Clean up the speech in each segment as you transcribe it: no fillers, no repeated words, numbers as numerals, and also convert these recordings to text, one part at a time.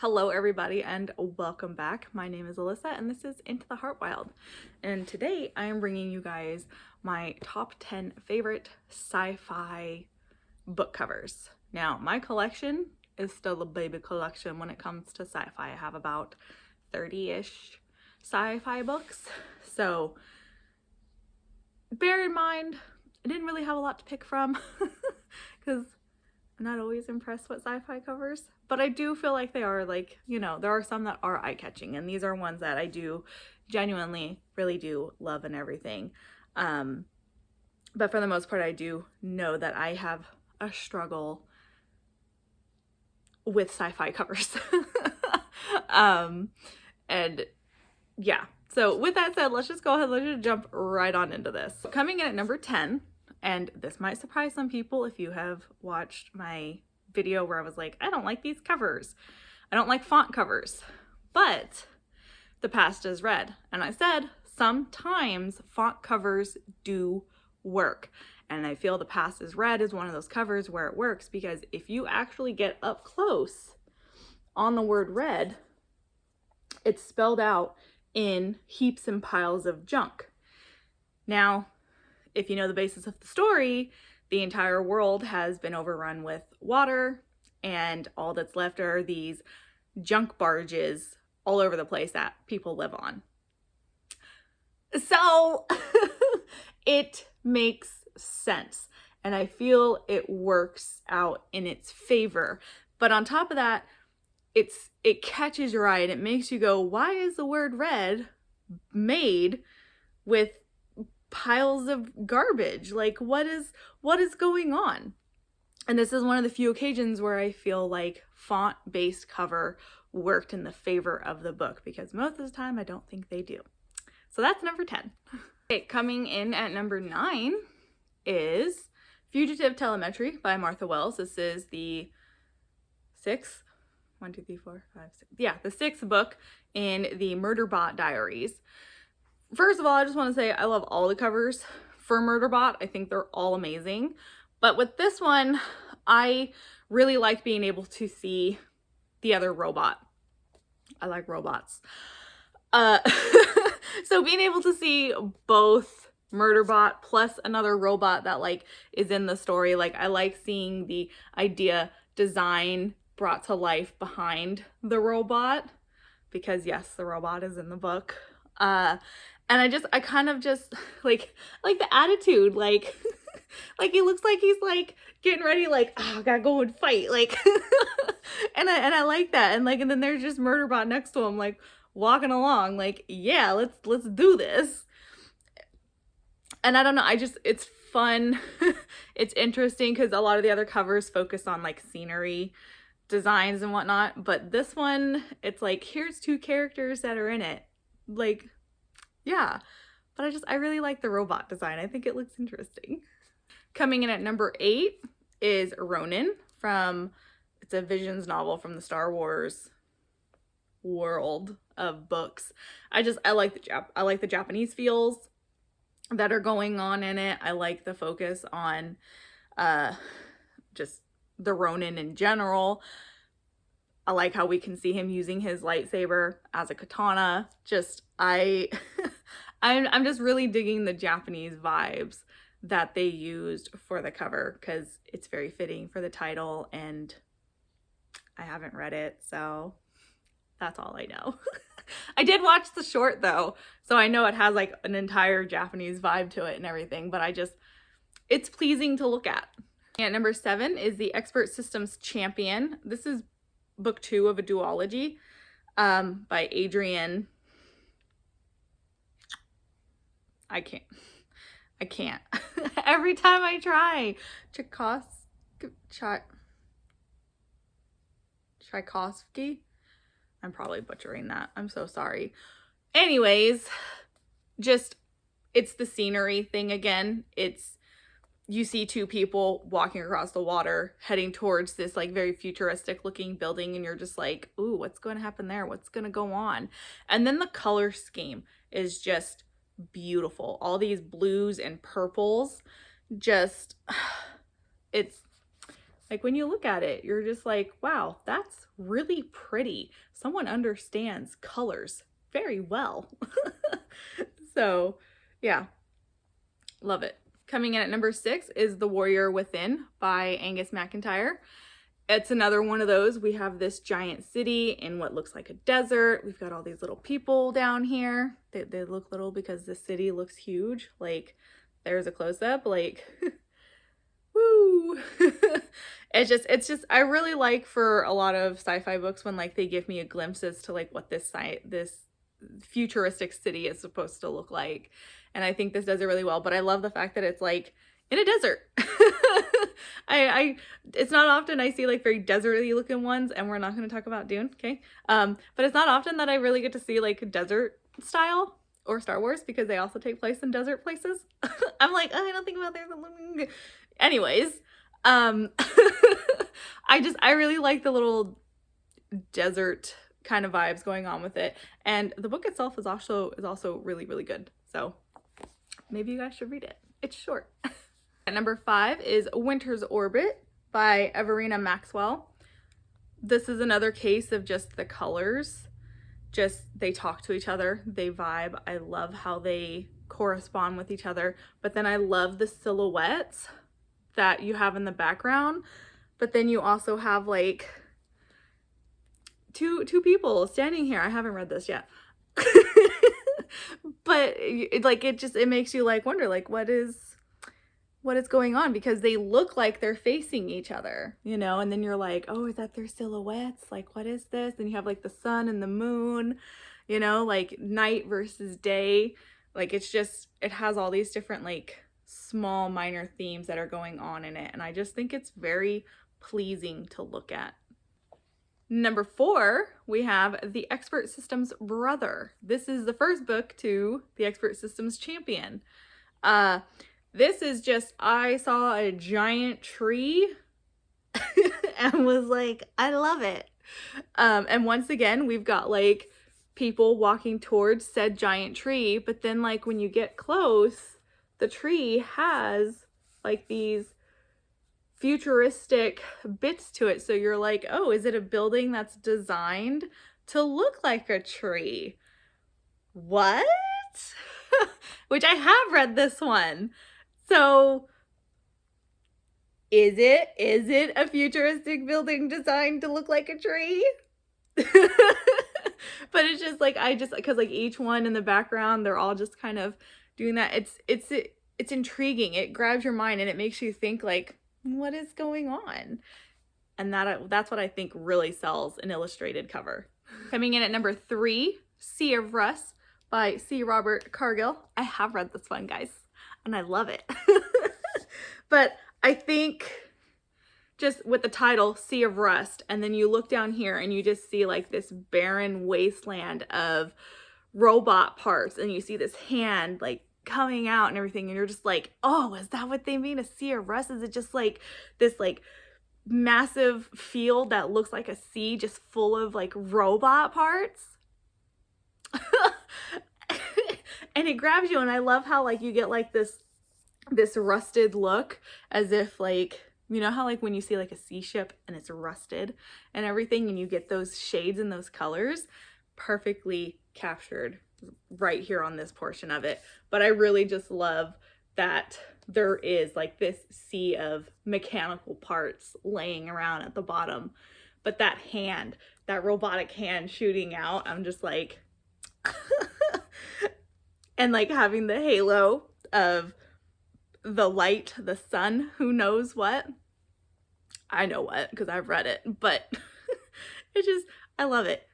Hello everybody and welcome back. My name is Alyssa and this is Into the Heart Wild. And today I am bringing you guys my top 10 favorite sci-fi book covers. Now my collection is still a baby collection when it comes to sci-fi. I have about 30-ish sci-fi books. So bear in mind, I didn't really have a lot to pick from because I'm not always impressed with sci-fi covers, but I do feel like they are there are some that are eye-catching, and these are ones that I do genuinely really do love and everything. But for the most part, I do know that I have a struggle with sci-fi covers. And yeah, so with that said, let's just jump right on into this. Coming in at number 10, and this might surprise some people if you have watched my video where I was like, I don't like these covers. I don't like font covers. But The Past is Red. And I said, sometimes font covers do work. And I feel The Past is Red is one of those covers where it works because if you actually get up close on the word red, it's spelled out in heaps and piles of junk. Now, if you know the basis of the story, the entire world has been overrun with water, and all that's left are these junk barges all over the place that people live on. So it makes sense, and I feel it works out in its favor. But on top of that, it catches your eye and it makes you go, why is the word red made with piles of garbage? Like, what is going on? And this is one of the few occasions where I feel like font-based cover worked in the favor of the book, because most of the time I don't think they do. So that's number 10. Okay, coming in at number 9 is Fugitive Telemetry by Martha Wells. This is the sixth book in the Murderbot Diaries. First of all, I just want to say I love all the covers for Murderbot. I think they're all amazing. But with this one, I really like being able to see the other robot. I like robots. So being able to see both Murderbot plus another robot that is in the story. I like seeing the idea design brought to life behind the robot, because yes, the robot is in the book. And I kind of just like the attitude, like he looks like he's getting ready, oh, I gotta go and fight, and I like that. And then there's just Murderbot next to him, walking along, yeah, let's do this. And I don't know, it's fun. It's interesting because a lot of the other covers focus on scenery designs and whatnot, but this one, it's here's two characters that are in it, yeah, but I really like the robot design. I think it looks interesting. Coming in at number 8 is Ronin it's a Visions novel from the Star Wars world of books. I like the Japanese feels that are going on in it. I like the focus on just the Ronin in general. I like how we can see him using his lightsaber as a katana. I'm just really digging the Japanese vibes that they used for the cover, because it's very fitting for the title, and I haven't read it, so that's all I know. I did watch the short though, so I know it has an entire Japanese vibe to it and everything, but it's pleasing to look at. And number 7 is The Expert Systems Champion. This is book 2 of a duology by Adrian. I can't. Every time I try. Tchaikovsky? I'm probably butchering that. I'm so sorry. Anyways, it's the scenery thing again. You see two people walking across the water heading towards this very futuristic looking building, and you're just ooh, what's going to happen there? What's going to go on? And then the color scheme is just beautiful. All these blues and purples, it's Like when you look at it, you're just like, wow, that's really pretty. Someone understands colors very well. So yeah, love it. Coming in at number 6 is The Warrior Within by Angus MacIntyre. It's another one of those. We have this giant city in what looks like a desert. We've got all these little people down here. They look little because the city looks huge. Like, there's a close-up. Like, woo! It's just, I really like for a lot of sci-fi books when like they give me a glimpse as to like what this futuristic city is supposed to look like. And I think this does it really well, but I love the fact that it's like in a desert. It's not often I see like very deserty looking ones, and we're not going to talk about Dune, okay? But it's not often that I really get to see like desert style or Star Wars, because they also take place in desert places. I'm like, oh, I don't think about there. Anyways, I really like the little desert kind of vibes going on with it, and the book itself is also really, really good. So maybe you guys should read it. It's short. Number 5 is Winter's Orbit by Everina Maxwell. This is another case of just the colors. Just, they talk to each other, they vibe. I love how they correspond with each other. But then I love the silhouettes that you have in the background. But then you also have like two people standing here. I haven't read this yet. But it makes you like wonder like what is going on, because they look like they're facing each other, you know, and then you're like, oh, is that their silhouettes? Like, what is this? And you have like the sun and the moon, you know, like night versus day. Like, it's just, it has all these different like small minor themes that are going on in it. And I just think it's very pleasing to look at. Number 4, we have The Expert Systems Brother. This is the first book to The Expert Systems Champion. This is just, I saw a giant tree and was like, I love it. And once again, we've got like people walking towards said giant tree, but then like when you get close, the tree has like these futuristic bits to it. So you're like, oh, is it a building that's designed to look like a tree? What? Which I have read this one. So is it a futuristic building designed to look like a tree? But it's just like, because like each one in the background, they're all just kind of doing that. It's intriguing. It grabs your mind and it makes you think like, what is going on? And that's what I think really sells an illustrated cover. Coming in at number 3, Sea of Rust by C. Robert Cargill. I have read this one, guys, and I love it. But I think just with the title Sea of Rust, and then you look down here and you just see like this barren wasteland of robot parts, and you see this hand like coming out and everything, and you're just like, oh, is that what they mean, a sea of rust? Is it just like this like massive field that looks like a sea just full of like robot parts? And it grabs you, and I love how like you get like this rusted look, as if like, you know how like when you see like a sea ship and it's rusted and everything, and you get those shades and those colors perfectly captured right here on this portion of it. But I really just love that there is like this sea of mechanical parts laying around at the bottom, but that hand, that robotic hand shooting out, I'm just like and like having the halo of the light, the sun, who knows what. I know what, because I've read it, but it just, I love it.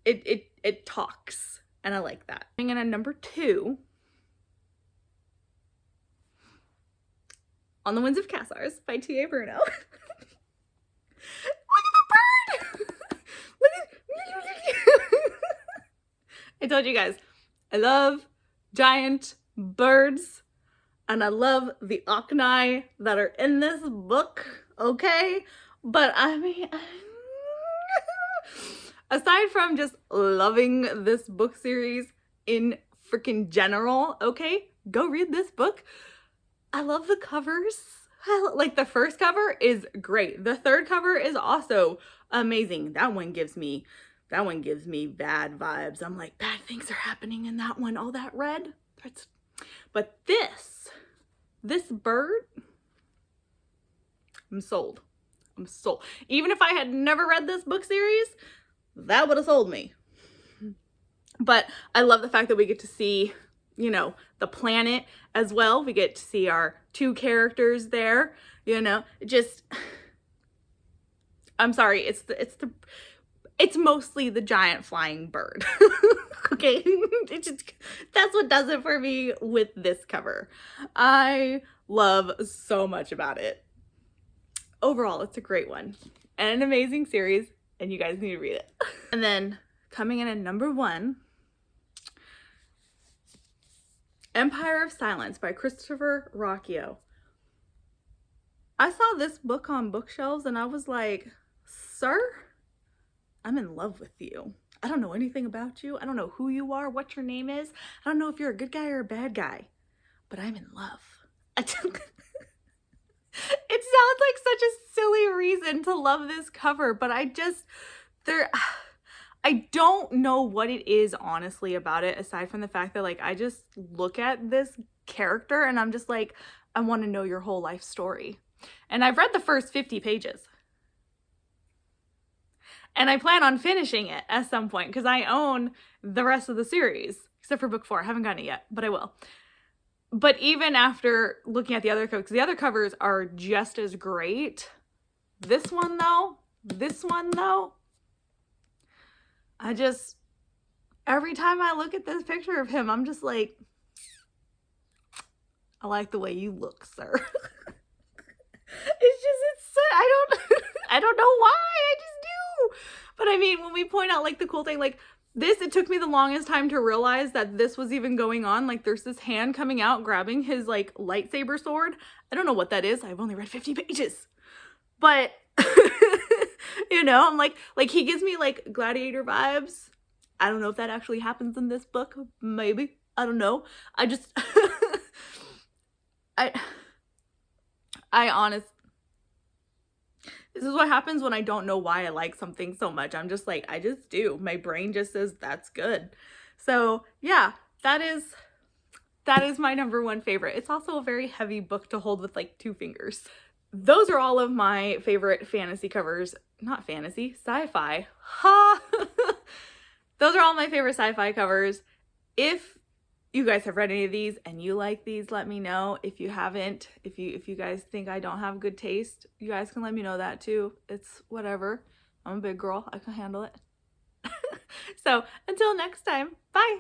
It talks, and I like that. Coming in at number 2, On the Winds of Cassus by T.A. Bruno. Look at the bird! Look at I told you guys, I love giant birds, and I love the ocni that are in this book, okay? But I mean, aside from just loving this book series in freaking general, okay, go read this book. I love the covers. Like the first cover is great. The third cover is also amazing. That one gives me bad vibes. I'm like, bad things are happening in that one. All that red. But this bird, I'm sold. I'm sold. Even if I had never read this book series, that would have sold me. But I love the fact that we get to see, you know, the planet as well. We get to see our two characters there, you know, just, I'm sorry, it's mostly the giant flying bird. Okay, that's what does it for me with this cover. I love so much about it. Overall, it's a great one and an amazing series, and you guys need to read it. And then coming in at number 1, Empire of Silence by Christopher Rocchio. I saw this book on bookshelves and I was like, sir, I'm in love with you. I don't know anything about you. I don't know who you are, what your name is. I don't know if you're a good guy or a bad guy, but I'm in love. It sounds like such a silly reason to love this cover, but I don't know what it is honestly about it, aside from the fact that like I just look at this character and I'm just like, I want to know your whole life story. And I've read the first 50 pages. And I plan on finishing it at some point because I own the rest of the series, except for book 4. I haven't gotten it yet, but I will. But even after looking at the other covers, because the other covers are just as great. This one though, every time I look at this picture of him, I'm just like, I like the way you look, sir. I don't know why, I just do. But I mean, when we point out like the cool thing, like this, it took me the longest time to realize that this was even going on. Like there's this hand coming out, grabbing his like lightsaber sword. I don't know what that is. I've only read 50 pages, but you know, I'm like he gives me like gladiator vibes. I don't know if that actually happens in this book. Maybe. I don't know. I just, I honestly, this is what happens when I don't know why I like something so much. I'm just like, I just do. My brain just says that's good. So yeah, that is my number 1 favorite. It's also a very heavy book to hold with like 2 fingers. Those are all of my favorite fantasy covers. Not fantasy, sci-fi. Ha! Those are all my favorite sci-fi covers. If you guys have read any of these and you like these, let me know. If you haven't, if you guys think I don't have good taste, you guys can let me know that too. It's whatever. I'm a big girl. I can handle it. So until next time, bye.